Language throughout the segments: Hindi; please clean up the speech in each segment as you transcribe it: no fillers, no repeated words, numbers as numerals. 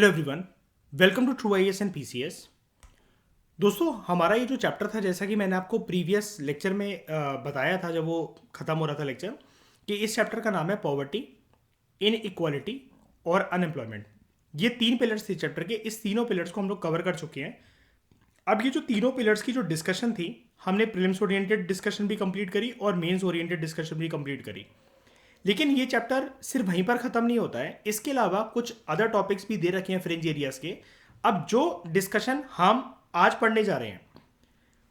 Hello everyone, welcome to true IAS and PCS. दोस्तों, हमारा ये जो चैप्टर था, जैसा कि मैंने आपको प्रीवियस लेक्चर में बताया था जब वो ख़त्म हो रहा था लेक्चर, कि इस चैप्टर का नाम है पॉवर्टी, इनइक्वालिटी और अनएम्प्लॉयमेंट। ये तीन पिलर्स थे चैप्टर के। इस तीनों पिलर्स को हम लोग कवर कर चुके हैं। अब ये जो तीनों पिलर्स की जो डिस्कशन थी, हमने प्रीलिम्स ओरिएंटेड डिस्कशन भी कंप्लीट करी और मेंस ओरिएंटेड डिस्कशन भी कंप्लीट करी। लेकिन ये चैप्टर सिर्फ वहीं पर ख़त्म नहीं होता है। इसके अलावा कुछ अदर टॉपिक्स भी दे रखे हैं फ्रिंज एरियाज के। अब जो डिस्कशन हम आज पढ़ने जा रहे हैं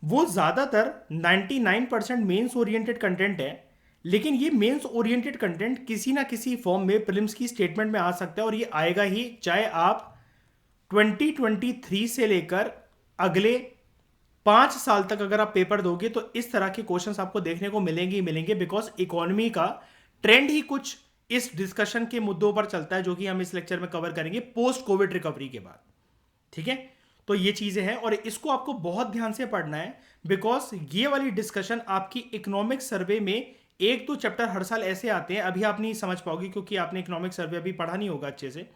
वो ज़्यादातर 99% मेंस ओरिएंटेड कंटेंट है। लेकिन ये मेंस ओरिएंटेड कंटेंट किसी ना किसी फॉर्म में प्रीलिम्स की स्टेटमेंट में आ सकता है, और ये आएगा ही, चाहे आप 2023 से लेकर अगले 5 साल तक अगर आप पेपर दोगे तो इस तरह के क्वेश्चंस आपको देखने को मिलेंगे ही मिलेंगे। बिकॉज इकोनॉमी का ट्रेंड ही कुछ इस डिस्कशन के मुद्दों पर चलता है, जो कि हम इस लेक्चर में कवर करेंगे पोस्ट कोविड रिकवरी के बाद। ठीक है, तो ये चीजें हैं और इसको आपको बहुत ध्यान से पढ़ना है। बिकॉज ये वाली डिस्कशन आपकी इकोनॉमिक सर्वे में, एक तो चैप्टर हर साल ऐसे आते हैं, अभी आप नहीं समझ पाओगे क्योंकि आपने इकोनॉमिक सर्वे अभी पढ़ा नहीं होगा अच्छे से।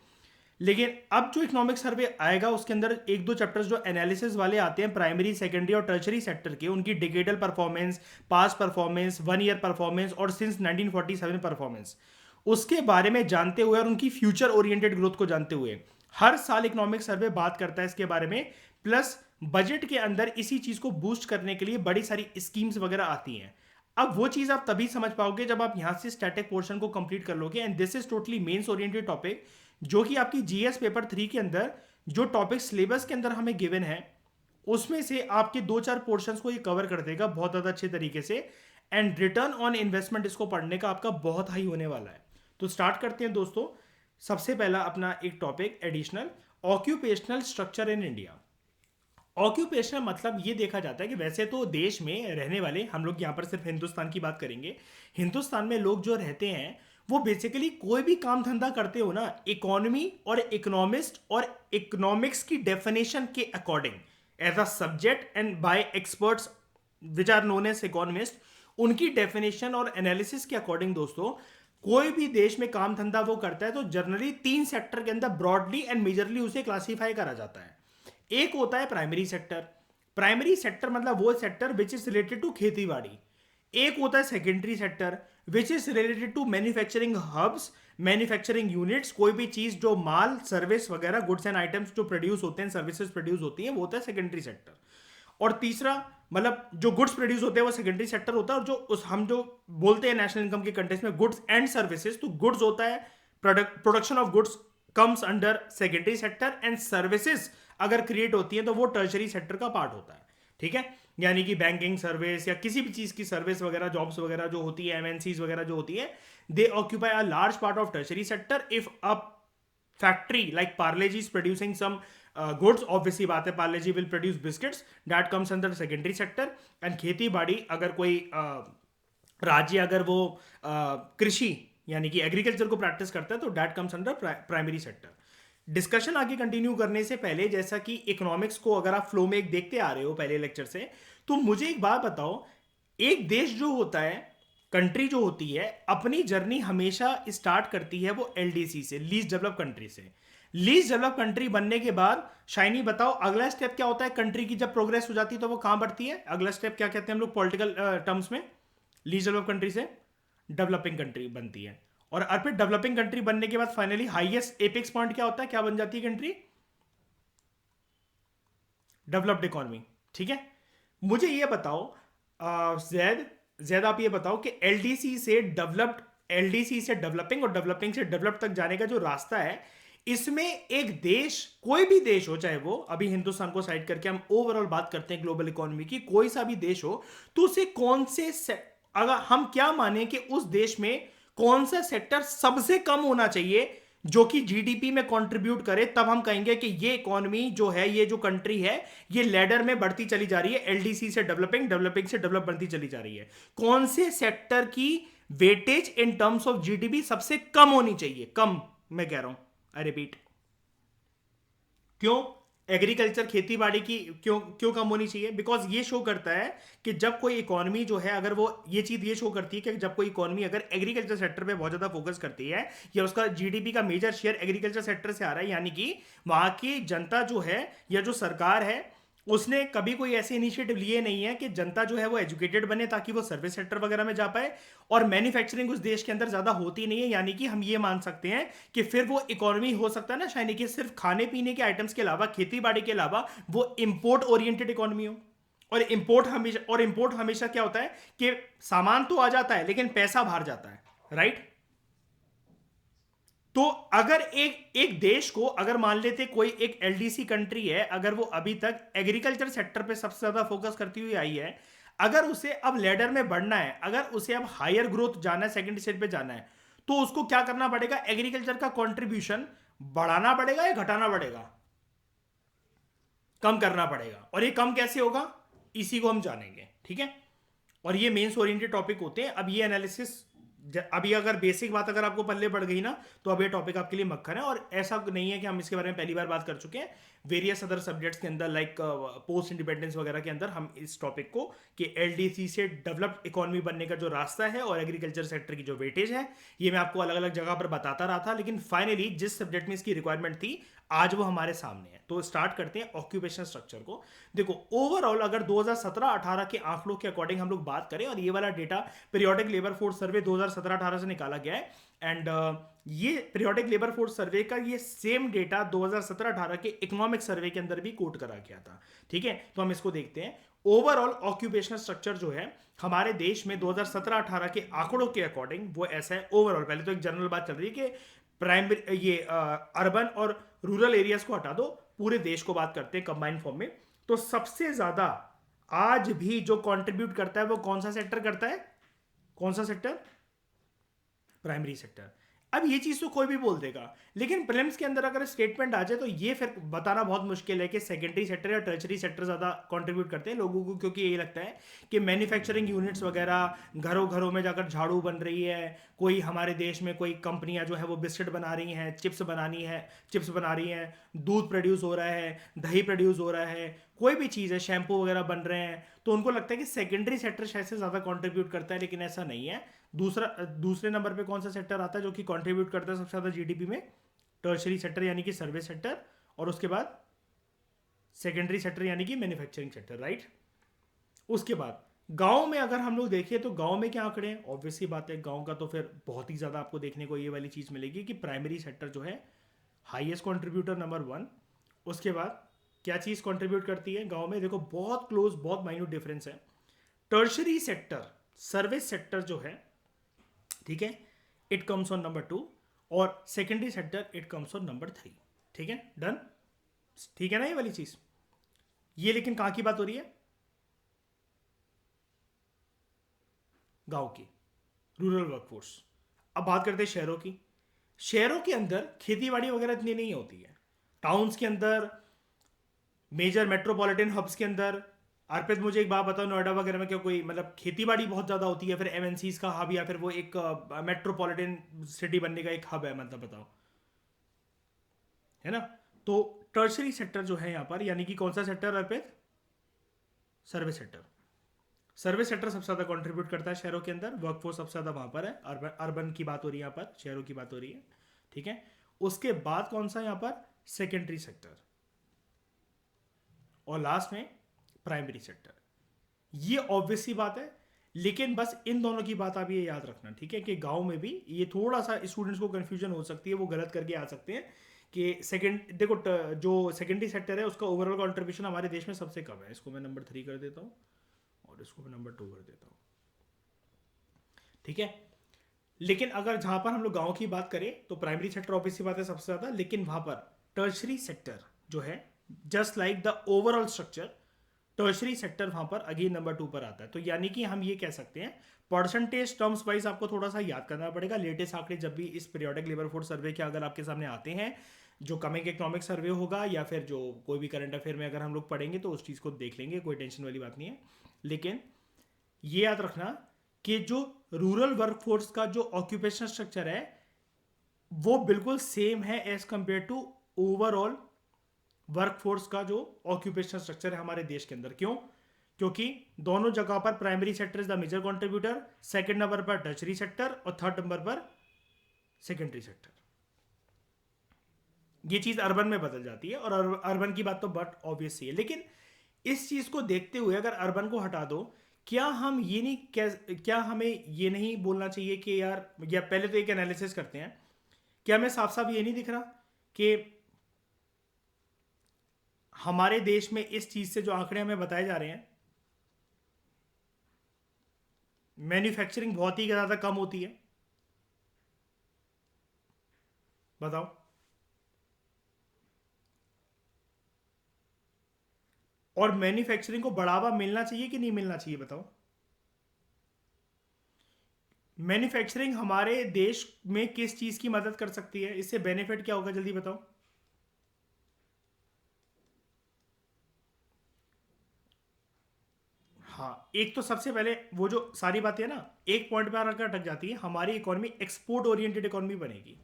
लेकिन अब जो इकोनॉमिक सर्वे आएगा उसके अंदर एक दो चैप्टर्स जो एनालिसिस वाले आते हैं प्राइमरी, सेकेंडरी और टर्शरी सेक्टर के, उनकी decadal performance, past performance, 1 year performance और सिंस 1947 परफॉर्मेंस, उसके बारे में जानते हुए और उनकी फ्यूचर ओरिएंटेड ग्रोथ को जानते हुए हर साल इकोनॉमिक सर्वे बात करता है इसके बारे में। प्लस बजट के अंदर इसी चीज को बूस्ट करने के लिए बड़ी सारी स्कीम्स वगैरह आती हैं। अब वो चीज आप तभी समझ पाओगे जब आप यहां से स्टैटिक पोर्शन को कंप्लीट कर लोगे। And this is totally mains oriented topic, जो कि आपकी जीएस पेपर 3 के अंदर जो टॉपिक सिलेबस के अंदर हमें गिवन है उसमें से आपके 2-4 पोर्शंस को ये कवर कर देगा बहुत ज़्यादा अच्छे तरीके से। एंड रिटर्न ऑन इन्वेस्टमेंट इसको पढ़ने का आपका बहुत हाई होने वाला है। तो स्टार्ट करते हैं दोस्तों। सबसे पहला अपना एक topic additional, occupational structure in India. Occupational मतलब ये देखा जाता है कि वैसे तो देश में रहने वाले, हम लोग यहाँ पर सिर्फ हिंदुस्तान की बात करेंगे, हिंदुस्तान में लोग जो रहते हैं वो बेसिकली कोई भी काम धंधा करते हो ना, इकोनॉमी और इकोनॉमिस्ट और इकोनॉमिक्स की डेफिनेशन के according as a subject and by experts which are known as economist, उनकी डेफिनेशन और एनालिसिस के अकॉर्डिंग दोस्तों कोई भी देश में काम धंधा वो करता है तो जनरली 3 सेक्टर के अंदर ब्रॉडली एंड मेजरली उसे क्लासीफाई करा जाता है। एक होता है प्राइमरी सेक्टर। प्राइमरी सेक्टर मतलब वो sector which is related to खेती बाड़ी। एक होता है secondary sector which is related to manufacturing hubs, manufacturing units, कोई भी चीज जो माल, सर्विस वगैरह, गुड्स एंड आइटम्स जो प्रोड्यूस होते हैं, सर्विसेज प्रोड्यूस होती हैं, वो होता है सेकेंडरी सेक्टर। और तीसरा मतलब जो गुड्स प्रोड्यूस होते हैं वो सेकेंडरी सेक्टर होता है। और जो उस हम जो बोलते हैं नेशनल इनकम के कंटेक्स्ट में गुड्स एंड सर्विसेज, तो गुड्स होता है, production of goods comes under secondary sector, and services अगर क्रिएट होती है तो वो टर्शरी सेक्टर का पार्ट होता है। ठीक है, यानी कि बैंकिंग सर्विस या किसी भी चीज की सर्विस वगैरह, जॉब्स वगैरह जो होती है, एमएनसीज वगैरह जो होती है, they occupy a large part of tertiary sector. If a factory like Parle G is producing some goods, obviously बात है Parle G will produce biscuits, that comes under secondary sector. And खेती बाड़ी अगर कोई राज्य अगर वो कृषि यानी कि एग्रीकल्चर को प्रैक्टिस करता है तो that comes under primary sector. Discussion आगे कंटिन्यू करने से पहले, जैसा कि इकोनॉमिक्स को अगर आप फ्लो में एक देखते आ रहे हो पहले लेक्चर से, तो मुझे एक बात बताओ, एक देश जो होता है, कंट्री जो होती है, अपनी जर्नी हमेशा स्टार्ट करती है वो एलडीसी से, लीस्ट डेवलप कंट्री से। लीस्ट डेवलप कंट्री बनने के बाद शाइनी बताओ अगला स्टेप क्या होता है? कंट्री की जब प्रोग्रेस हो जाती है तो वो कहां बढ़ती है? अगला स्टेप क्या कहते हैं हम लोग पॉलिटिकल टर्म्स में? लीस्ट डेवलप कंट्री से डेवलपिंग कंट्री बनती है। और फिर डेवलपिंग कंट्री बनने के बाद फाइनली हाईएस्ट एपेक्स पॉइंट क्या होता है? क्या बन जाती है कंट्री? Developed economy. ठीक है, मुझे ये बताओ जैद जैद आप ये बताओ कि एलडीसी से डेवलप्ड, एलडीसी से डेवलपिंग और डेवलपिंग से डेवलप तक जाने का जो रास्ता है, इसमें एक देश, कोई भी देश हो, चाहे वो अभी हिंदुस्तान को साइड करके हम ओवरऑल बात करते हैं ग्लोबल इकोनॉमी की, कोई सा भी देश हो, तो उसे कौन से अगर हम क्या माने कि उस देश में कौन सा सेक्टर सबसे कम होना चाहिए जो कि जीडीपी में कंट्रीब्यूट करे, तब हम कहेंगे कि ये इकोनॉमी जो है, ये जो कंट्री है, ये लैडर में बढ़ती चली जा रही है, एलडीसी से डेवलपिंग, डेवलपिंग से डेवलप बढ़ती चली जा रही है। कौन से सेक्टर की weightage in terms of GDP सबसे कम होनी चाहिए? कम मैं कह रहा हूं, आई रिपीट। क्यों? एग्रीकल्चर खेती बाड़ी की क्यों क्यों कम होनी चाहिए? बिकॉज ये शो करता है कि जब कोई इकोनॉमी जो है, अगर वो ये चीज ये शो करती है कि जब कोई इकोनॉमी अगर एग्रीकल्चर सेक्टर पे बहुत ज्यादा फोकस करती है या उसका जीडीपी का मेजर शेयर एग्रीकल्चर सेक्टर से आ रहा है, यानी कि वहां की जनता जो है या जो सरकार है उसने कभी कोई ऐसे इनिशिएटिव लिए नहीं है कि जनता जो है वो एजुकेटेड बने ताकि वो सर्विस सेक्टर वगैरह में जा पाए, और मैन्युफैक्चरिंग उस देश के अंदर ज्यादा होती नहीं है, यानी कि हम ये मान सकते हैं कि फिर वो इकोनॉमी हो सकता है ना शायद कि सिर्फ खाने पीने के आइटम्स के अलावा, खेती बाड़ी के अलावा वो इंपोर्ट ओरिएंटेड इकोनॉमी हो। और इंपोर्ट हमेशा क्या होता है कि सामान तो आ जाता है लेकिन पैसा बाहर जाता है, राइट? तो अगर एक एक देश को, अगर मान लेते कोई एक एलडीसी कंट्री है, अगर वो अभी तक एग्रीकल्चर सेक्टर पे सबसे ज्यादा फोकस करती हुई आई है, अगर उसे अब लेडर में बढ़ना है, अगर उसे अब हायर ग्रोथ जाना है, सेकंड स्टेज पे जाना है, तो उसको क्या करना पड़ेगा? एग्रीकल्चर का कंट्रीब्यूशन बढ़ाना पड़ेगा या घटाना पड़ेगा? कम करना पड़ेगा। और ये कम कैसे होगा, इसी को हम जानेंगे, ठीक है? और ये मेंस ओरिएंटेड टॉपिक होते हैं। अब ये एनालिसिस, अभी अगर बेसिक बात अगर आपको पल्ले पड़ गई ना, तो अब ये टॉपिक आपके लिए मक्खन है। और ऐसा नहीं है कि हम इसके बारे में पहली बार बात कर चुके हैं, वेरियस अदर सब्जेक्ट्स के अंदर लाइक पोस्ट इंडिपेंडेंस वगैरह के अंदर हम इस टॉपिक को कि एलडीसी से डेवलप्ड इकोनॉमी बनने का जो रास्ता है और एग्रीकल्चर सेक्टर की जो वेटेज है, ये मैं आपको अलग अलग जगह पर बताता रहा था, लेकिन फाइनली जिस सब्जेक्ट में इसकी रिक्वायरमेंट थी आज वो हमारे सामने है। तो स्टार्ट करते हैं ऑक्यूपेशनल स्ट्रक्चर को। देखो ओवरऑल अगर 2017-18 के आंकड़ों के अकॉर्डिंग हम लोग बात करें, और ये वाला data periodic labour force survey 2017-18 से निकाला गया है, एंड ये पीरियोडिक लेबर फोर्स सर्वे का ये सेम डेटा 2017-18 के इकोनॉमिक सर्वे के अंदर भी कोट करा गया था, ठीक है? तो हम इसको देखते हैं। ओवरऑल ऑक्यूपेशनल स्ट्रक्चर जो है हमारे देश में 2017-18 के आंकड़ों के अकॉर्डिंग वो ऐसा है। ओवरऑल पहले तो एक जनरल बात चल रही है कि प्राइमरी ये अर्बन और रूरल एरियाज को हटा दो, पूरे देश को बात करते हैं कंबाइंड फॉर्म में। तो सबसे ज्यादा आज भी जो कंट्रीब्यूट करता है वो कौन सा सेक्टर करता है? कौन सा सेक्टर? Primary sector. अब ये चीज तो कोई भी बोल देगा, लेकिन प्रीलिम्स के अंदर अगर स्टेटमेंट आ जाए तो ये फिर बताना बहुत मुश्किल है कि सेकेंडरी सेक्टर या टर्चरी सेक्टर ज्यादा कंट्रीब्यूट करते हैं लोगों को, क्योंकि यही लगता है कि मैन्युफैक्चरिंग यूनिट्स वगैरह घरों घरों में जाकर झाड़ू बन रही है, कोई हमारे देश में कोई कंपनियां जो है वो बिस्किट बना रही हैं, चिप्स बना रही हैं, दूध प्रोड्यूस हो रहा है, दही प्रोड्यूस हो रहा है, कोई भी चीज़ है, शैम्पू वगैरह बन रहे हैं, तो उनको लगता है कि सेकेंडरी सेक्टर शायद से ज़्यादा कंट्रीब्यूट करता है, लेकिन ऐसा नहीं है। दूसरे नंबर पे कौन सा सेक्टर आता है जो कि कंट्रीब्यूट करता है सबसे ज़्यादा जीडीपी में? टर्शरी सेक्टर यानी कि सर्विस सेक्टर, और उसके बाद सेकेंडरी सेक्टर यानी कि मैन्युफैक्चरिंग सेक्टर, राइट? उसके बाद गांव में अगर हम लोग देखें तो गांव में क्या आंकड़े हैं? ऑब्वियसली बात है, गांव का तो फिर बहुत ही ज़्यादा आपको देखने को ये वाली चीज़ मिलेगी कि प्राइमरी सेक्टर जो है हाईएस्ट कंट्रीब्यूटर नंबर 1। उसके बाद क्या चीज़ कंट्रीब्यूट करती है गांव में? देखो बहुत क्लोज, बहुत माइन्यूट डिफरेंस है। टर्शरी सेक्टर, सर्विस सेक्टर जो है, ठीक है, इट कम्स ऑन नंबर 2, और secondary sector it comes on number 3, ठीक है? डन, ठीक है ना ये वाली चीज़? ये लेकिन कहाँ की बात हो रही है? गांव की, रूरल वर्कफोर्स। अब बात करते हैं शहरों की। शहरों के अंदर खेतीबाड़ी वगैरह इतनी नहीं होती है। टाउन्स के अंदर, मेजर मेट्रोपॉलिटन हब्स के अंदर, अर्पित मुझे एक बात बताओ, नोएडा वगैरह में क्या कोई मतलब खेतीबाड़ी बहुत ज़्यादा होती है, फिर एमएनसीज का हब, या फिर वो एक मेट्रोपॉलिटन सिटी बनने का एक हब है, मतलब बताओ, है ना? तो टर्शरी सेक्टर जो है यहाँ पर, यानी कि कौन सा sector Arpit? Service sector. Service sector सबसे ज़्यादा कंट्रीब्यूट करता है शहरों के अंदर, वर्कफोर्स सबसे ज़्यादा वहाँ पर है। अर्बन की बात हो रही है यहाँ पर, शहरों की बात हो रही है, ठीक है? उसके बाद कौन सा यहाँ पर? सेकेंडरी सेक्टर, और लास्ट में प्राइमरी सेक्टर। ये ऑब्वियसली बात है, लेकिन बस इन दोनों की बात आप ये याद रखना, ठीक है, कि गांव में भी ये थोड़ा सा स्टूडेंट्स को कंफ्यूजन हो सकती है, वो गलत करके आ सकते हैं कि देखो जो सेकेंडरी सेक्टर है उसका ओवरऑल कंट्रीब्यूशन हमारे देश में सबसे कम है। इसको मैं नंबर 3 कर देता हूँ और इसको मैं नंबर 2 कर देता हूँ, ठीक है? लेकिन अगर जहां पर हम लोग गांव की बात करें तो प्राइमरी सेक्टर ऑब्वियसली बात है सबसे ज़्यादा, लेकिन वहां पर टर्शरी सेक्टर जो है, just like the overall structure, tertiary sector वहां पर अगेन नंबर 2 पर आता है। तो यानी कि हम ये कह सकते हैं, परसेंटेज टर्म्स वाइज आपको थोड़ा सा याद करना पड़ेगा। लेटेस्ट आंकड़े जब भी इस पीरियोडिक लेबर फोर्स सर्वे के अगर आपके सामने आते हैं, जो कमिंग इकोनॉमिक सर्वे होगा या फिर जो कोई भी करंट अफेयर में अगर हम लोग पढ़ेंगे तो उस चीज़ को देख लेंगे, कोई टेंशन वाली बात नहीं है। लेकिन ये याद रखना कि जो रूरल वर्कफोर्स का जो ऑक्यूपेशनल स्ट्रक्चर है वो बिल्कुल सेम है as compare to overall workforce का जो ऑक्यूपेशनल स्ट्रक्चर है हमारे देश के अंदर। क्यों? क्योंकि दोनों जगह पर primary sector is the major contributor, second number पर टर्शरी सेक्टर और थर्ड नंबर पर सेकेंडरी सेक्टर। ये चीज अर्बन में बदल जाती है, और अर्बन की बात तो बट ऑब्वियस ही है। लेकिन इस चीज को देखते हुए अगर अर्बन को हटा दो, क्या हम ये नहीं क्या हमें ये नहीं बोलना चाहिए कि यार, या पहले तो एक एनालिसिस करते हैं, क्या हमें साफ साफ ये नहीं दिख रहा कि हमारे देश में इस चीज से जो आंकड़े हमें बताए जा रहे हैं, मैन्युफैक्चरिंग बहुत ही ज्यादा कम होती है। बताओ। और मैन्युफैक्चरिंग को बढ़ावा मिलना चाहिए कि नहीं मिलना चाहिए? बताओ। मैन्युफैक्चरिंग हमारे देश में किस चीज की मदद कर सकती है? इससे बेनिफिट क्या होगा, जल्दी बताओ। हाँ, एक तो सबसे पहले वो जो सारी बातें है ना, एक पॉइंट पे आकर अटक जाती है, हमारी इकोनॉमी एक्सपोर्ट ओरिएंटेड इकोनॉमी बनेगी।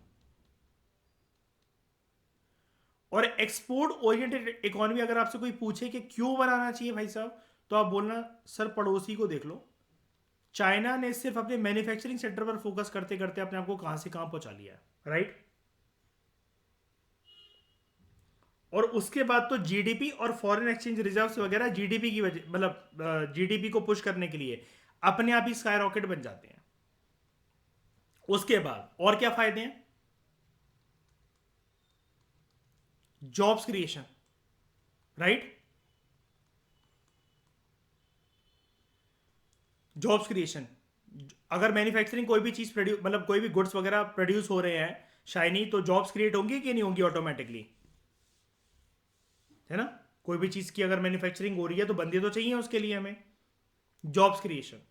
और एक्सपोर्ट ओरिएंटेड इकोनॉमी अगर आपसे कोई पूछे कि क्यों बनाना चाहिए भाई साहब, तो आप बोलना सर पड़ोसी को देख लो, चाइना ने सिर्फ अपने मैन्युफैक्चरिंग सेक्टर पर फोकस करते करते अपने आप को कहां से कहां पहुंचा लिया है, राइट। और उसके बाद तो जीडीपी और फॉरेन एक्सचेंज रिजर्व्स वगैरह जीडीपी की वजह, मतलब जीडीपी को पुश करने के लिए अपने आप ही स्काई रॉकेट बन जाते हैं। उसके बाद और क्या फायदे हैं? Jobs creation, right. Jobs creation, अगर मैन्युफैक्चरिंग कोई भी चीज प्रोड्यूस, मतलब कोई भी गुड्स वगैरह प्रोड्यूस हो रहे हैं शाइनी, तो जॉब्स क्रिएट होंगी कि नहीं होंगी ऑटोमेटिकली, है ना। कोई भी चीज की अगर मैन्युफैक्चरिंग हो रही है तो बंदे तो चाहिए उसके लिए हमें। जॉब्स क्रिएशन,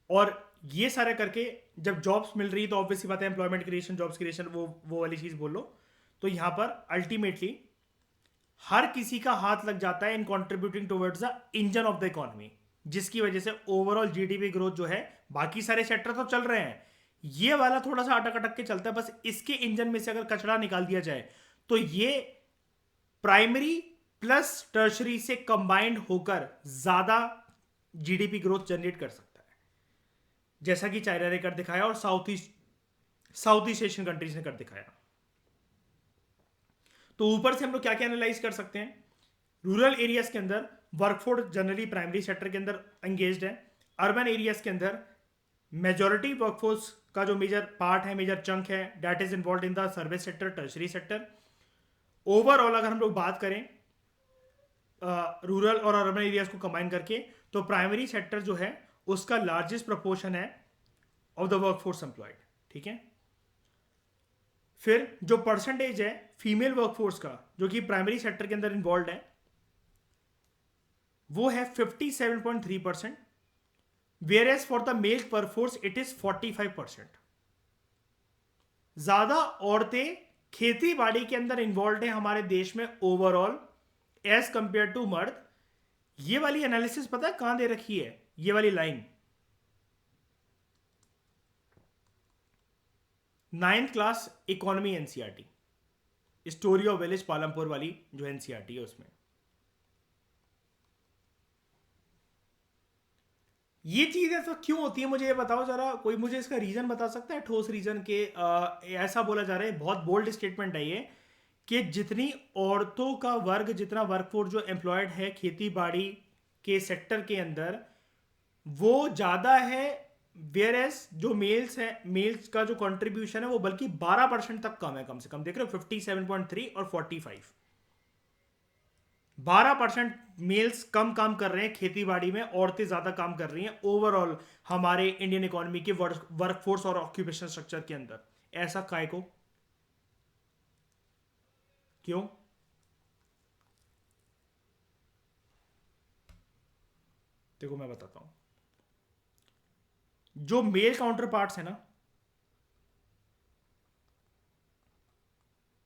और ये सारे करके जब जॉब्स मिल रही है तो ऑब्वियसली बात है एम्प्लॉयमेंट क्रिएशन, जॉब्स क्रिएशन, वो वाली चीज बोल लो। तो यहां पर अल्टीमेटली हर किसी का हाथ लग जाता है in contributing towards the engine of the economy, जिसकी वजह से ओवरऑल जीडीपी ग्रोथ जो है, बाकी सारे सेक्टर तो चल रहे हैं, ये वाला थोड़ा सा अटक अटक के चलता है। बस इसके इंजन में से अगर कचरा निकाल दिया जाए तो ये प्राइमरी प्लस टर्शरी से कंबाइंड होकर ज्यादा जीडीपी ग्रोथ जनरेट कर सकता है, जैसा कि चाइना ने कर दिखाया और साउथ ईस्ट एशियन कंट्रीज ने कर दिखाया। तो ऊपर से हम लोग क्या क्या एनालाइज कर सकते हैं? रूरल एरियाज के अंदर वर्कफोर्स जनरली प्राइमरी सेक्टर के अंदर एंगेज्ड है। अर्बन एरियाज के अंदर मेजोरिटी वर्कफोर्स का जो मेजर पार्ट है, मेजर चंक है, that is involve in the service sector, tertiary sector. Overall अगर हम लोग बात करें रूरल और अर्बन एरियाज को कंबाइन करके, तो प्राइमरी सेक्टर जो है उसका लार्जेस्ट प्रपोर्शन है ऑफ द वर्कफोर्स एम्प्लॉयड, ठीक है। फिर जो परसेंटेज है फीमेल वर्कफोर्स का जो कि प्राइमरी सेक्टर के अंदर इन्वॉल्व है, वो है 57.3%, whereas for the male workforce it is 45%। ज्यादा औरतें खेती बाड़ी के अंदर इन्वॉल्व है हमारे देश में ओवरऑल एज कंपेयर टू मर्द। ये वाली एनालिसिस पता है कहां दे रखी है? ये वाली line 9th class economy NCERT, story of village Palampur वाली जो एनसीईआरटी है उसमें। ये चीज ऐसा क्यों होती है, मुझे ये बताओ जरा, कोई मुझे इसका रीजन बता सकता है, ठोस रीजन के? ऐसा बोला जा रहा है, बहुत बोल्ड स्टेटमेंट है ये, कि जितनी औरतों का वर्ग, जितना वर्कफोर्स जो एम्प्लॉयड है खेती बाड़ी के सेक्टर के अंदर, वो ज्यादा है, वेयर एज जो मेल्स है, मेल्स का जो कंट्रीब्यूशन है वो बल्कि 12% तक कम है, कम से कम देख रहे हो 57.3 और 45। 12% मेल्स कम काम कर रहे हैं खेती बाड़ी में, औरतें ज्यादा काम कर रही हैं ओवरऑल हमारे इंडियन इकोनॉमी के वर्कफोर्स और ऑक्यूपेशन स्ट्रक्चर के अंदर। ऐसा काय को? क्यों? देखो मैं बताता हूं, जो मेल काउंटर पार्ट्स है ना,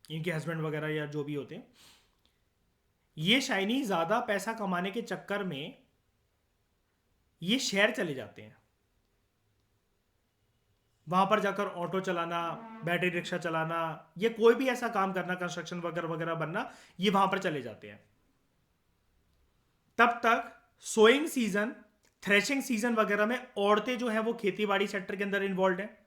इनके हस्बैंड वगैरह या जो भी होते हैं, ये शाइनी ज्यादा पैसा कमाने के चक्कर में ये शहर चले जाते हैं। वहाँ पर जाकर ऑटो चलाना, बैटरी रिक्शा चलाना, या कोई भी ऐसा काम करना, कंस्ट्रक्शन वगैरह वगैरह बनना, ये वहाँ पर चले जाते हैं। तब तक सोइंग सीजन, थ्रेशिंग सीजन वगैरह में औरतें जो हैं वो खेती बाड़ी सेक्टर के अंदर इन्वॉल्व हैं।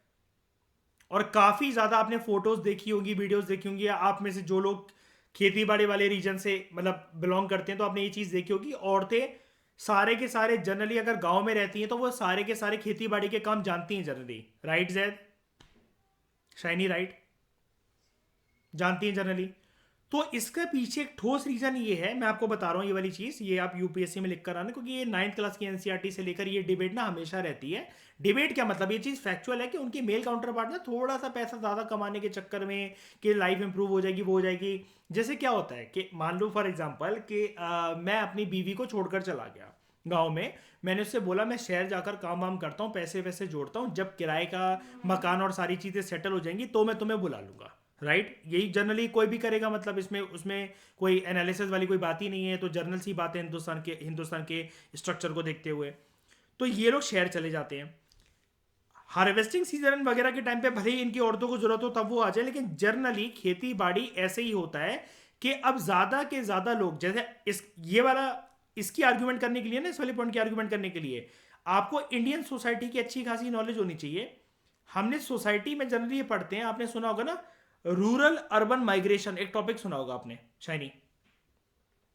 और काफ़ी ज़्यादा आपने फोटोज देखी होंगी, वीडियोस देखी होंगी, आप में से जो लोग खेती बाड़ी वाले रीजन से मतलब बिलोंग करते हैं तो आपने ये चीज़ देखी होगी, औरतें सारे के सारे जनरली अगर गांव में रहती हैं तो वो सारे के सारे खेती बाड़ी के काम जानती हैं generally. Right Zaid, shiny, right, जानती हैं जनरली। तो इसके पीछे एक ठोस रीजन ये है, मैं आपको बता रहा हूँ ये वाली चीज, ये आप यूपीएससी में लिख कर आना, क्योंकि ये 9th क्लास की एनसीईआरटी से लेकर ये डिबेट ना हमेशा रहती है। डिबेट क्या मतलब, ये चीज फैक्चुअल है कि उनके मेल काउंटर पार्ट ना थोड़ा सा पैसा ज्यादा कमाने के चक्कर में कि लाइफ इंप्रूव हो जाएगी, वो हो जाएगी। जैसे क्या होता है कि मान लो फॉर एग्जाम्पल कि मैं अपनी बीवी को छोड़कर चला गया गांव में, मैंने उससे बोला मैं शहर जाकर काम वाम करता हूँ, पैसे वैसे जोड़ता हूँ, जब किराए का मकान और सारी चीज़ें सेटल हो जाएंगी तो मैं तुम्हें बुला लूंगा। राइट, यही जनरली कोई भी करेगा, मतलब इसमें उसमें कोई एनालिसिस वाली कोई बात ही नहीं है, तो जर्नल सी बात है हिंदुस्तान के स्ट्रक्चर को देखते हुए। तो ये लोग शहर चले जाते हैं, हार्वेस्टिंग सीजन वगैरह के टाइम पे भले ही इनकी औरतों को जरूरत हो तब वो आ जाए, लेकिन जर्नली खेती बाड़ी ऐसे ही होता है कि अब ज्यादा के ज्यादा लोग, जैसे इस ये वाला इसकी आर्ग्यूमेंट करने के लिए ना, इस वाले पॉइंट की आर्ग्यूमेंट करने के लिए आपको इंडियन सोसाइटी की अच्छी खासी नॉलेज होनी चाहिए। हमने सोसाइटी में जनरली ये पढ़ते हैं, आपने सुना होगा ना, रूरल अर्बन माइग्रेशन, एक टॉपिक सुना होगा आपने शायनी।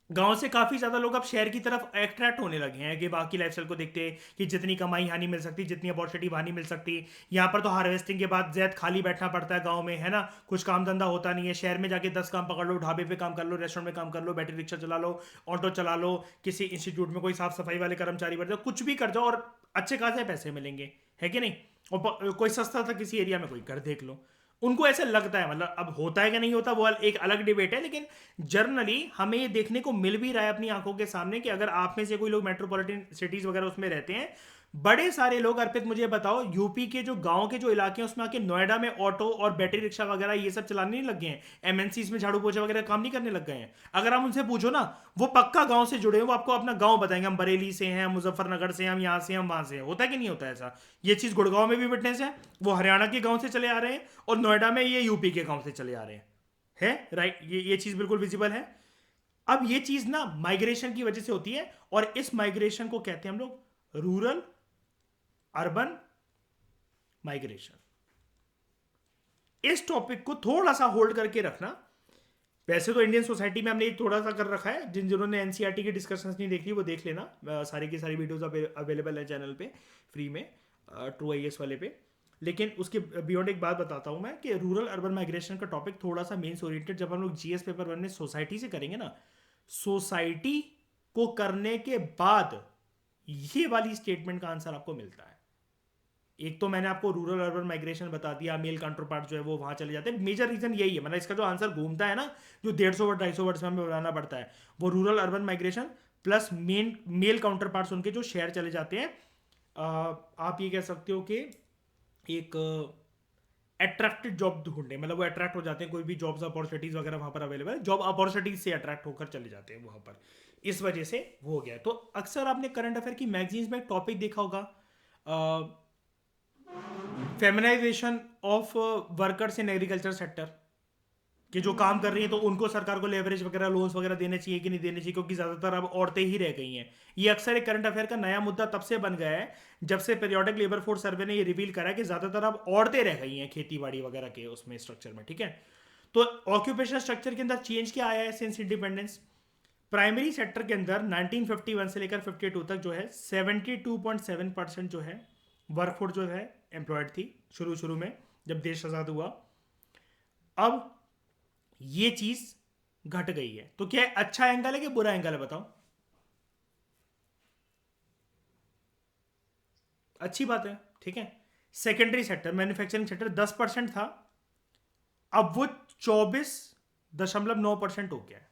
गांव से काफी ज्यादा लोग अब शहर की तरफ अट्रैक्ट होने लगे हैं कि बाकी लाइफस्टाइल को देखते हैं कि जितनी कमाई यहाँ नहीं मिल सकती, जितनी अपॉर्चुनिटी वहाँ नहीं मिल सकती। यहाँ पर तो हार्वेस्टिंग के बाद जैद खाली बैठना पड़ता है गांव में, है ना, कुछ काम धंधा होता नहीं है। शहर में जाके 10 काम पकड़ लो, ढाबे पे काम कर लो, रेस्टोरेंट में काम कर लो, बैटरी रिक्शा चला लो, ऑटो चला लो, किसी इंस्टीट्यूट में कोई साफ सफाई वाले कर्मचारी बन जाओ, कुछ भी कर जाओ और अच्छे खासे पैसे मिलेंगे, है कि नहीं। और कोई सस्ता था किसी एरिया में, कोई घर देख लो, उनको ऐसे लगता है। मतलब अब होता है कि नहीं होता वो एक अलग डिबेट है, लेकिन जर्नली हमें ये देखने को मिल भी रहा है अपनी आंखों के सामने कि अगर आप में से कोई लोग मेट्रोपॉलिटन सिटीज वगैरह उसमें रहते हैं, बड़े सारे लोग, अर्पित मुझे बताओ, यूपी के जो गांव के जो इलाके हैं उसमें आके नोएडा में ऑटो और बैटरी रिक्शा वगैरह ये सब चलाने नहीं लग गए हैं, एमएनसीज में झाड़ू पोछा वगैरह काम नहीं करने लग गए हैं। अगर हम उनसे पूछो ना, वो पक्का गांव से जुड़े हैं, वो आपको अपना गांव बताएंगे, हम बरेली से हैं, मुजफ्फरनगर से हैं, हम यहाँ से, हम वहां से हैं। होता है कि नहीं होता है ऐसा? ये चीज गुड़गांव में भी विटनेस है, वो हरियाणा के गांव से चले आ रहे हैं, और नोएडा में ये यूपी के गांव से चले आ रहे हैं, है राइट, ये चीज बिल्कुल विजिबल है। अब ये चीज ना माइग्रेशन की वजह से होती है, और इस माइग्रेशन को कहते हैं हम लोग रूरल अर्बन माइग्रेशन। इस टॉपिक को थोड़ा सा होल्ड करके रखना। वैसे तो इंडियन सोसाइटी में हमने थोड़ा सा कर रखा है, जिन्होंने एनसीईआरटी की डिस्कशंस नहीं देखी वो देख लेना, सारी की सारी वीडियोस अवेलेबल है चैनल पे फ्री में, ट्रू आईएएस वाले पे। लेकिन उसके बियॉन्ड एक बात बताता हूं मैं कि रूरल अर्बन माइग्रेशन का टॉपिक थोड़ा सा मेंस ओरिएंटेड, जब हम लोग जीएस पेपर 1 में सोसाइटी से करेंगे ना, सोसाइटी को करने के बाद ये वाली स्टेटमेंट का आंसर आपको मिलता है। एक तो मैंने आपको रूरल अर्बन माइग्रेशन बता दिया, मेल काउंटर पार्ट जो है वो वहां चले जाते हैं, मेजर रीजन यही है। मतलब इसका जो आंसर घूमता है ना, जो 150 वर्ड 250 वर्ड्स में हमें बनाना पड़ता है, वो rural urban migration plus male counterparts उनके जो शहर चले जाते हैं। आप ये कह सकते हो कि एक अट्रैक्टेड जॉब ढूंढने, मतलब वो अट्रैक्ट हो जाते हैं, कोई भी जॉब्स अपॉर्चुनिटीज वगैरह वहां पर अवेलेबल है, जॉब अपॉर्चुनिटीज से अट्रैक्ट होकर चले जाते हैं वहां पर, इस वजह से वो हो गया। तो अक्सर आपने करंट अफेयर की मैगजीन्स में टॉपिक देखा होगा, feminisation of workers in agriculture sector, कि जो काम कर रही है तो उनको सरकार को लेवरेज वगैरह लोन्स वगैरह देने चाहिए कि नहीं देने चाहिए, क्योंकि ज्यादातर अब औरतें ही रह गई हैं। ये अक्सर एक करंट अफेयर का नया मुद्दा तब से बन गया है जब से पीरियोडिक लेबर फोर्स सर्वे ने ये रिवील करा कि ज्यादातर अब औरतें रह गई हैं खेती बाड़ी वगैरह के उसमें स्ट्रक्चर में, ठीक है। तो ऑक्यूपेशनल स्ट्रक्चर के अंदर चेंज क्या आया है सिंस इंडिपेंडेंस? प्राइमरी सेक्टर के अंदर 1951 से लेकर 52 तक जो है 72.7% जो है वर्कफोर्स जो है एम्प्लॉयड थी शुरू में जब देश आजाद हुआ। अब ये चीज घट गई है। तो क्या अच्छा एंगल है कि बुरा एंगल है, बताओ? अच्छी बात है, ठीक है। सेकेंडरी सेक्टर मैन्युफैक्चरिंग सेक्टर 10% था, अब वो 24.9% हो गया है।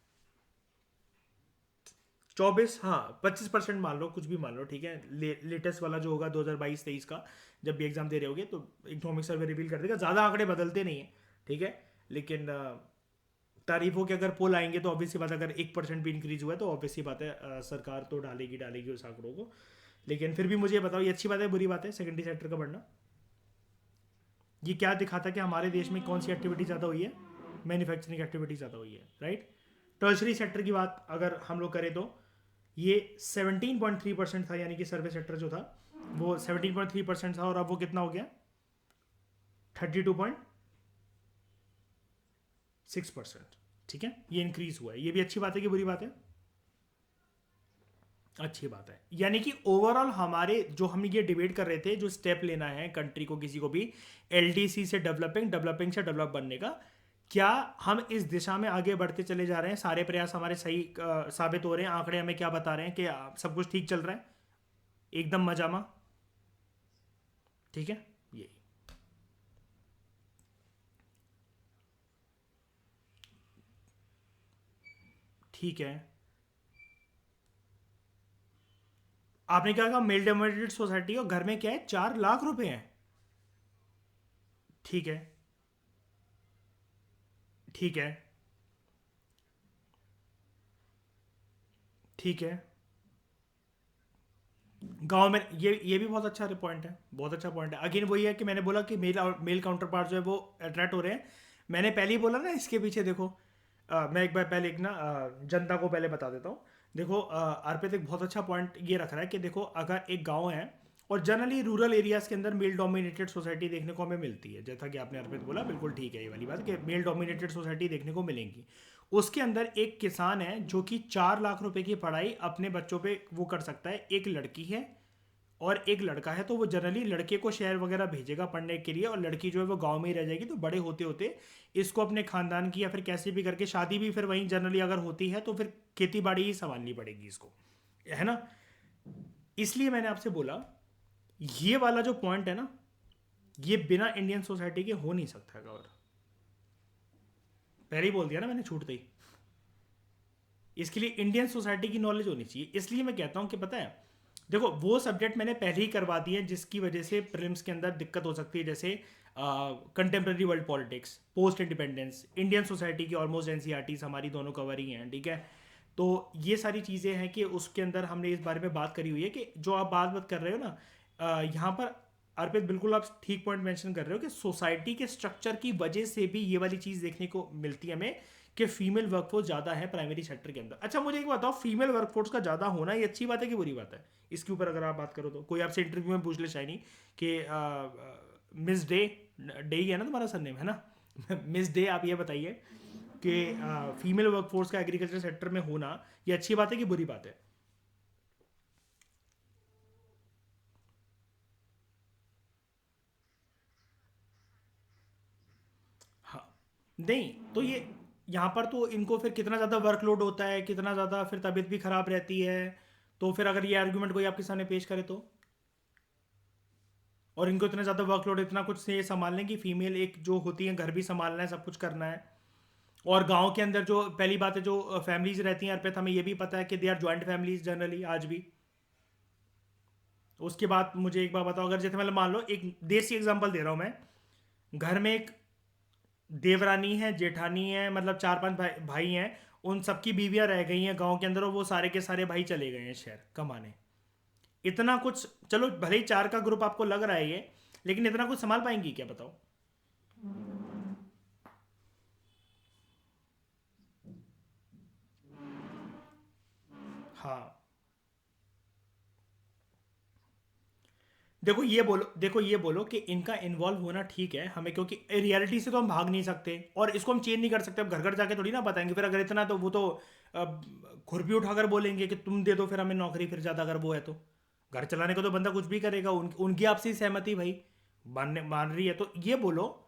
24, हाँ 25% मान लो, कुछ भी मान लो, ठीक है। लेटेस्ट वाला जो होगा 2022-23 का, जब भी एग्जाम दे रहे होगे तो इकोनॉमिक सर्वे रिवील कर देगा, ज़्यादा आंकड़े बदलते नहीं है, ठीक है। लेकिन तारीफों के अगर पोल आएंगे तो ऑब्वियसली बात, अगर 1% भी इंक्रीज हुआ है तो ऑब्वियसली बात है सरकार तो डालेगी उस आंकड़ों को। लेकिन फिर भी मुझे बताओ, ये अच्छी बात है बुरी बात है सेकेंडरी सेक्टर का बढ़ना? ये क्या दिखाता है कि हमारे देश में कौन सी एक्टिविटी ज़्यादा हुई है, मैन्युफैक्चरिंग एक्टिविटी ज़्यादा हुई है, राइट। टर्शरी सेक्टर की बात अगर हम लोग करें तो ये 17.3% था, यानी कि सर्विस सेक्टर जो था वो 17.3% था, और अब वो कितना हो गया, 32.6%। ठीक है, ये इंक्रीज हुआ है। ये भी अच्छी बात है कि बुरी बात है? अच्छी बात है। यानी कि ओवरऑल हमारे जो हम ये डिबेट कर रहे थे, जो स्टेप लेना है कंट्री को, किसी को भी एलडीसी से डेवलपिंग, डेवलपिंग से डेवलप बनने का, क्या हम इस दिशा में आगे बढ़ते चले जा रहे हैं? सारे प्रयास हमारे सही साबित हो रहे हैं? आंकड़े हमें क्या बता रहे हैं कि सब कुछ ठीक चल रहा है, एकदम मजामा? ठीक है, ये ठीक है। आपने क्या कहा, मेल डोमिनेटेड सोसाइटी और घर में क्या है, 4 लाख रुपए हैं? ठीक है, ठीक है, ठीक है। गांव में ये भी बहुत अच्छा पॉइंट है, बहुत अच्छा पॉइंट है। अगेन वही है कि मैंने बोला कि मेल काउंटर पार्ट जो है वो अट्रैक्ट हो रहे हैं। मैंने पहले ही बोला ना, इसके पीछे देखो, मैं एक बार पहले एक ना जनता को पहले बता देता हूँ। देखो अर्पित एक बहुत अच्छा पॉइंट ये रख रहा है कि देखो, अगर एक गांव है और जनरली रूरल एरियाज के अंदर मेल डोमिनेटेड सोसाइटी देखने को हमें मिलती है, जैसा कि आपने अर्पित बोला, बिल्कुल ठीक है ये वाली बात कि मेल डोमिनेटेड सोसाइटी देखने को मिलेंगी। उसके अंदर एक किसान है जो कि 4 लाख रुपए की पढ़ाई अपने बच्चों पे वो कर सकता है। एक लड़की है और एक लड़का है, तो वो जनरली लड़के को शहर वगैरह भेजेगा पढ़ने के लिए, और लड़की जो है वो गांव में ही रह जाएगी। तो बड़े होते होते इसको अपने खानदान की या फिर कैसे भी करके शादी भी फिर वहीं जनरली अगर होती है तो फिर खेती बाड़ी ही संभालनी पड़ेगी इसको, है ना। इसलिए मैंने आपसे बोला, ये वाला जो पॉइंट है ना, ये बिना इंडियन सोसाइटी के हो नहीं सकता कवर। पहले ही बोल दिया ना मैंने छूटते ही। इसके लिए इंडियन सोसाइटी की नॉलेज होनी चाहिए। इसलिए मैं कहता हूँ कि पता है, देखो वो सब्जेक्ट मैंने पहले ही करवा दिए हैं जिसकी वजह से प्रीलिम्स के अंदर दिक्कत हो सकती है, जैसे contemporary world politics, post independence, Indian society की ऑलमोस्ट एनसीईआरटीज हमारी दोनों कवर ही हैं, ठीक है। तो ये सारी चीज़ें हैं कि उसके अंदर हमने इस बारे में बात करी हुई है कि जो आप बात कर रहे हो ना, यहाँ पर अर्पित बिल्कुल आप ठीक पॉइंट मेंशन कर रहे हो कि सोसाइटी के स्ट्रक्चर की वजह से भी ये वाली चीज़ देखने को मिलती है हमें कि फीमेल वर्कफोर्स ज़्यादा है प्राइमरी सेक्टर के अंदर। अच्छा मुझे एक बताओ, फीमेल वर्कफोर्स का ज़्यादा होना ये अच्छी बात है कि बुरी बात है? इसके ऊपर अगर आप बात करो तो कोई आपसे इंटरव्यू में पूछ ले शाइनी कि मिस डे, डे ही है ना तुम्हारा सरनेम, है ना? मिस डे, आप ये बताइए कि फीमेल वर्कफोर्स का एग्रीकल्चर सेक्टर में होना ये अच्छी बात है कि बुरी बात है? हाँ, नहीं तो ये यहाँ पर तो इनको फिर कितना ज़्यादा वर्कलोड होता है, कितना ज़्यादा फिर तबीयत भी खराब रहती है। तो फिर अगर ये आर्ग्यूमेंट कोई आपके सामने पेश करे तो, और इनको इतना ज़्यादा वर्कलोड, इतना कुछ से संभालने की, फीमेल एक जो होती है घर भी संभालना है, सब कुछ करना है। और गांव के अंदर जो पहली बात है, जो फैमिलीज रहती हैं अर्पित, हमें ये भी पता है कि they are joint families generally आज भी। उसके बाद मुझे एक बात बताओ, अगर जैसे मतलब मान लो एक देसी एग्जांपल दे रहा हूँ मैं, घर में एक देवरानी है, जेठानी है, मतलब 4-5 भाई हैं, उन सबकी बीवियां रह गई हैं गांव के अंदर, और वो सारे के सारे भाई चले गए हैं शहर कमाने। इतना कुछ, चलो भले ही 4 का ग्रुप आपको लग रहा है ये, लेकिन इतना कुछ संभाल पाएंगी क्या, बताओ? हाँ, देखो ये बोलो कि इनका इन्वॉल्व होना ठीक है हमें, क्योंकि रियलिटी से तो हम भाग नहीं सकते और इसको हम चेंज नहीं कर सकते। अब घर घर जाके थोड़ी ना बताएंगे फिर, अगर इतना तो वो तो खुरपी उठाकर बोलेंगे कि तुम दे दो फिर हमें नौकरी, फिर ज़्यादा अगर वो है तो। घर चलाने को तो बंदा कुछ भी करेगा, उनकी आपसी सहमति भाई मान रही है, तो ये बोलो।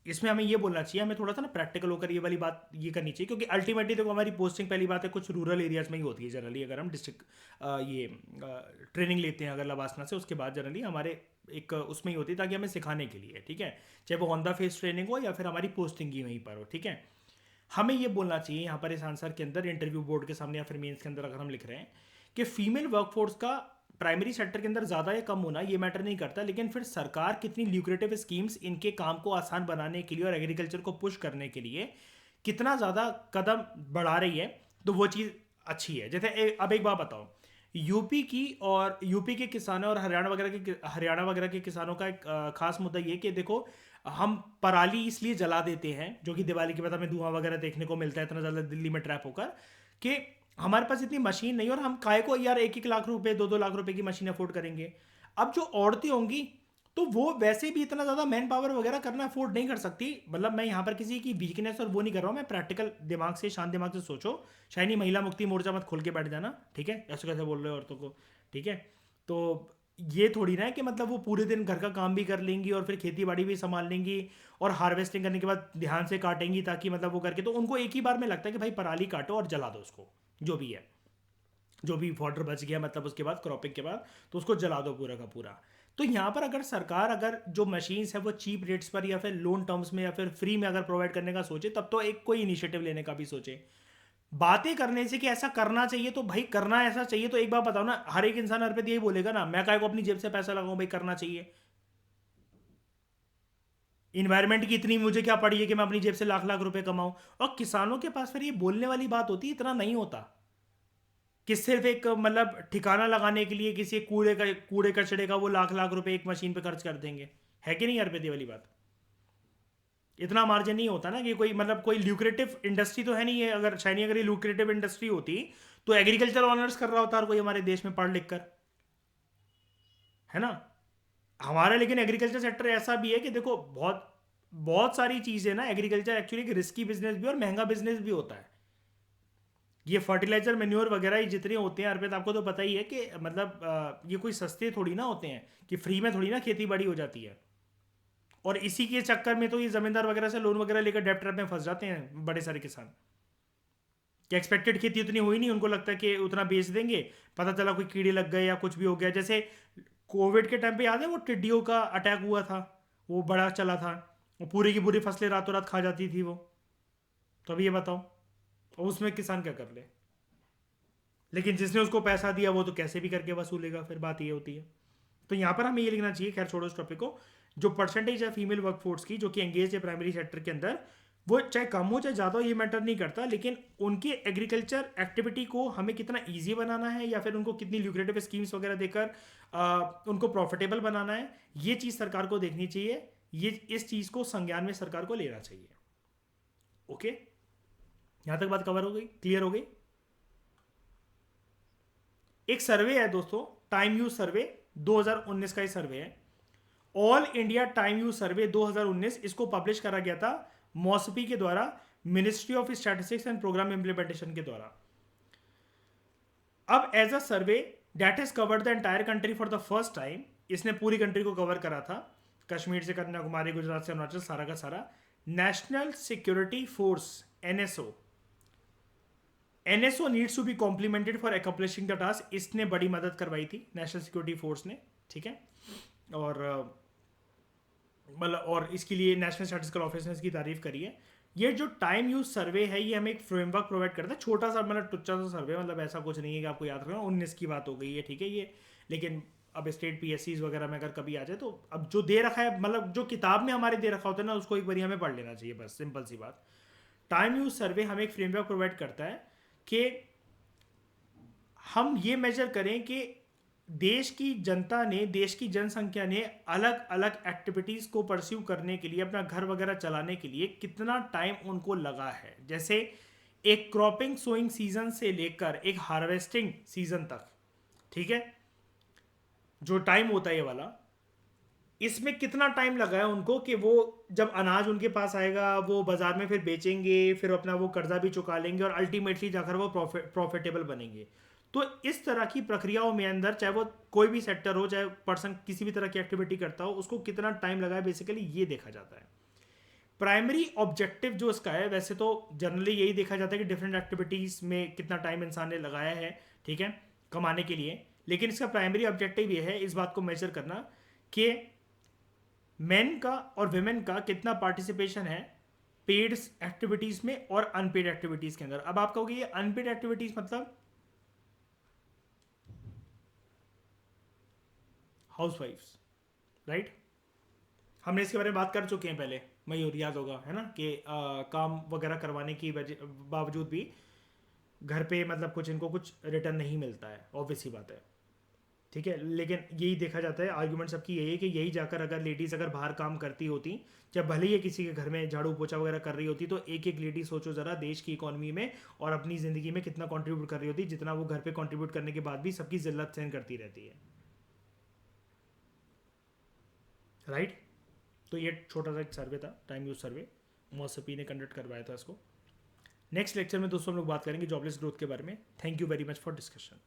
इसमें हमें ये बोलना चाहिए, हमें थोड़ा सा ना प्रैक्टिकल होकर ये वाली बात ये करनी चाहिए, क्योंकि अल्टीमेटली देखो हमारी पोस्टिंग पहली बात है कुछ रूरल एरियाज में ही होती है जनरली। अगर हम डिस्ट्रिक्ट ये ट्रेनिंग लेते हैं अगर लवासना से, उसके बाद जनरली हमारे एक उसमें ही होती है ताकि हमें सिखाने के लिए, ठीक है। चाहे वो ऑन द फेस ट्रेनिंग हो या फिर हमारी पोस्टिंग ही वहीं पर हो, ठीक है। हमें ये बोलना चाहिए यहाँ पर इस आंसर के अंदर, इंटरव्यू बोर्ड के सामने या फिर मेंस के अंदर अगर हम लिख रहे हैं कि फीमेल वर्कफोर्स का प्राइमरी सेक्टर के अंदर ज़्यादा या कम होना ये मैटर नहीं करता, लेकिन फिर सरकार कितनी ल्यूक्रेटिव स्कीम्स इनके काम को आसान बनाने के लिए और एग्रीकल्चर को पुश करने के लिए कितना ज़्यादा कदम बढ़ा रही है, तो वो चीज़ अच्छी है। जैसे अब एक बात बताओ, यूपी की और यूपी के किसानों और हरियाणा वगैरह के किसानों का एक खास मुद्दा ये कि देखो हम पराली इसलिए जला देते हैं, जो कि दिवाली के बाद हमें धुआं वगैरह देखने को मिलता है इतना ज़्यादा दिल्ली में ट्रैप होकर, कि हमारे पास इतनी मशीन नहीं, और हम काय को यार 1-1 लाख रुपए 2-2 लाख रुपए की मशीन अफोर्ड करेंगे। अब जो औरतें होंगी तो वो वैसे भी इतना ज़्यादा मैन पावर वगैरह करना अफोर्ड नहीं कर सकती। मतलब मैं यहाँ पर किसी की वीकनेस और वो नहीं कर रहा हूँ, मैं प्रैक्टिकल दिमाग से, शांत दिमाग से सोचो। शायनी महिला मुक्ति मोर्चा मत खोल के बैठ जाना, ठीक है? ऐसे कैसे बोल रहे हो औरतों को, ठीक है? तो ये थोड़ी ना है कि मतलब वो पूरे दिन घर का काम भी कर लेंगी और फिर खेती बाड़ी भी संभाल लेंगी और हार्वेस्टिंग करने के बाद ध्यान से काटेंगी, ताकि मतलब वो करके, तो उनको एक ही बार में लगता है कि भाई पराली काटो और जला दो उसको, जो भी है, जो भी फॉडर बच गया मतलब उसके बाद क्रॉपिंग के बाद, तो उसको जला दो पूरा का पूरा। तो यहाँ पर अगर सरकार, अगर जो मशीन्स है वो चीप रेट्स पर या फिर लोन टर्म्स में या फिर फ्री में अगर प्रोवाइड करने का सोचे, तब तो एक कोई इनिशिएटिव लेने का भी सोचे। बातें करने से कि ऐसा करना चाहिए, तो भाई करना ऐसा चाहिए, तो एक बात बताओ ना, हर एक इंसान अर्पित यही बोलेगा ना, मैं काय को अपनी जेब से पैसा लगाऊं, भाई करना चाहिए। इन्वायरमेंट की इतनी मुझे क्या पड़ी है कि मैं अपनी जेब से लाख लाख रुपए कमाऊं। और किसानों के पास फिर ये बोलने वाली बात होती है, इतना नहीं होता कि सिर्फ एक मतलब ठिकाना लगाने के लिए किसी कूड़े कचड़े का वो लाख लाख रुपए एक मशीन पे खर्च कर देंगे। है कि नहीं यार, ये वाली बात? इतना मार्जिन नहीं होता ना कि कोई मतलब कोई ल्यूक्रेटिव इंडस्ट्री तो है नहीं है। अगर शायद अगर ये ल्यूक्रेटिव इंडस्ट्री होती तो एग्रीकल्चर ऑनर्स कर रहा होता हर कोई हमारे देश में पढ़ लिख कर, है ना? हमारा लेकिन एग्रीकल्चर सेक्टर ऐसा भी है कि देखो, बहुत बहुत सारी चीज़ें ना, एग्रीकल्चर एक्चुअली एक रिस्की बिजनेस भी और महंगा बिजनेस भी होता है। ये फर्टिलाइजर मेन्योर वगैरह ही जितने होते हैं अर्पित, आपको तो पता ही है कि मतलब ये कोई सस्ते थोड़ी ना होते हैं, कि फ्री में थोड़ी ना खेती बाड़ी हो जाती है। और इसी के चक्कर में तो ये जमींदार वगैरह से लोन वगैरह लेकर डेब्ट ट्रैप में फंस जाते हैं बड़े सारे किसान, कि एक्सपेक्टेड खेती उतनी हुई नहीं, उनको लगता है कि उतना बेच देंगे, पता चला कोई कीड़े लग गए या कुछ भी हो गया। जैसे कोविड के टाइम पे याद है वो टिड्डियों का अटैक हुआ था, वो बड़ा चला था, वो पूरी की पूरी फसलें रातों रात खा जाती थी वो। तो अब ये बताओ, और उसमें किसान क्या कर ले? लेकिन जिसने उसको पैसा दिया वो तो कैसे भी करके वसूलेगा, फिर बात ये होती है। तो यहाँ पर हमें ये लिखना चाहिए, खैर छोड़ो इस टॉपिक को, जो परसेंटेज है फीमेल वर्कफोर्स की जो कि एंगेज है प्राइमरी सेक्टर के अंदर, वो चाहे कम हो चाहे ज़्यादा हो, ये मैटर नहीं करता, लेकिन उनकी एग्रीकल्चर एक्टिविटी को हमें कितना ईजी बनाना है या फिर उनको कितनी ल्यूक्रेटिव स्कीम्स वगैरह देकर उनको प्रॉफिटेबल बनाना है, ये चीज़ सरकार को देखनी चाहिए। ये इस चीज़ को संज्ञान में सरकार को लेना चाहिए। ओके, यहाँ तक बात कवर हो गई, क्लियर हो गई? एक सर्वे है दोस्तों, टाइम यूज सर्वे 2019 का ही सर्वे है, all India time use survey 2019, इसको पब्लिश करा गया था मॉसपी के द्वारा, ministry of statistics and programme implementation के द्वारा। अब as a survey that has covered the entire country for the first time, इसने पूरी कंट्री को कवर करा था, कश्मीर से कन्याकुमारी, गुजरात से अरुणाचल, सारा का सारा। National security force, NSO, NSO needs to be complemented for accomplishing the task, इसने बड़ी मदद करवाई थी नेशनल सिक्योरिटी फोर्स ने, ठीक है? और मतलब और इसके लिए नेशनल स्टैटिस्टिकल ऑफिस ने इसकी तारीफ करी है। ये जो टाइम यूज सर्वे है ये हमें एक फ्रेमवर्क प्रोवाइड करता है, छोटा सा मतलब टुच्चा सा सर्वे, मतलब ऐसा कुछ नहीं है कि आपको याद रखना। 19 की बात हो गई है, ठीक है ये, लेकिन अब स्टेट पीएससीज वगैरह में अगर कभी आ जाए तो अब जो दे रखा है, मतलब जो किताब में हमारे दे रखा होता है ना, उसको एक बार हमें पढ़ लेना चाहिए, बस सिंपल सी बात। टाइम यूज सर्वे हमें एक फ्रेमवर्क प्रोवाइड करता है कि हम ये मेजर करें कि देश की जनता ने, देश की जनसंख्या ने अलग अलग एक्टिविटीज़ को परस्यू करने के लिए, अपना घर वगैरह चलाने के लिए कितना टाइम उनको लगा है। जैसे एक क्रॉपिंग सोइंग सीजन से लेकर एक हार्वेस्टिंग सीजन तक, ठीक है, जो टाइम होता है ये वाला, इसमें कितना टाइम लगा है उनको कि वो जब अनाज उनके पास आएगा वो बाजार में फिर बेचेंगे, फिर अपना वो कर्जा भी चुका लेंगे और अल्टीमेटली जाकर वो प्रॉफिटेबल बनेंगे। तो इस तरह की प्रक्रियाओं में अंदर, चाहे वो कोई भी सेक्टर हो, चाहे पर्सन किसी भी तरह की एक्टिविटी करता हो, उसको कितना टाइम लगा है बेसिकली ये देखा जाता है। प्राइमरी ऑब्जेक्टिव जो इसका है, वैसे तो जनरली यही देखा जाता है कि डिफरेंट एक्टिविटीज़ में कितना टाइम इंसान ने लगाया है, ठीक है, कमाने के लिए, लेकिन इसका प्राइमरी ऑब्जेक्टिव ये है इस बात को मेजर करना कि मेन का और वेमेन का कितना पार्टिसिपेशन है पेड एक्टिविटीज में और अनपेड एक्टिविटीज के अंदर। अब आप कहोगे ये अनपेड एक्टिविटीज मतलब हाउसवाइफ्स, राइट? हमने इसके बारे में बात कर चुके हैं पहले, मयूर याद होगा, है ना, कि काम वगैरह करवाने की बावजूद भी घर पे मतलब कुछ इनको कुछ रिटर्न नहीं मिलता है, ऑब्वियस ही बात है, ठीक है, लेकिन यही देखा जाता है, आर्गुमेंट सबकी यही है कि यही जाकर अगर लेडीज़ अगर बाहर काम करती होती, जब भले ही ये किसी के घर में झाड़ू पोछा वगैरह कर रही होती, तो एक एक लेडी सोचो ज़रा देश की इकोनॉमी में और अपनी ज़िंदगी में कितना कंट्रीब्यूट कर रही होती, जितना वो घर पे कंट्रीब्यूट करने के बाद भी सबकी जिल्लत सहन करती रहती है। राइट। तो ये छोटा सा एक सर्वे था, टाइम यूज सर्वे, मौसपी ने कंडक्ट करवाया था इसको। नेक्स्ट लेक्चर में दोस्तों हम लोग बात करेंगे जॉबलेस ग्रोथ के बारे में। Thank you very much for discussion.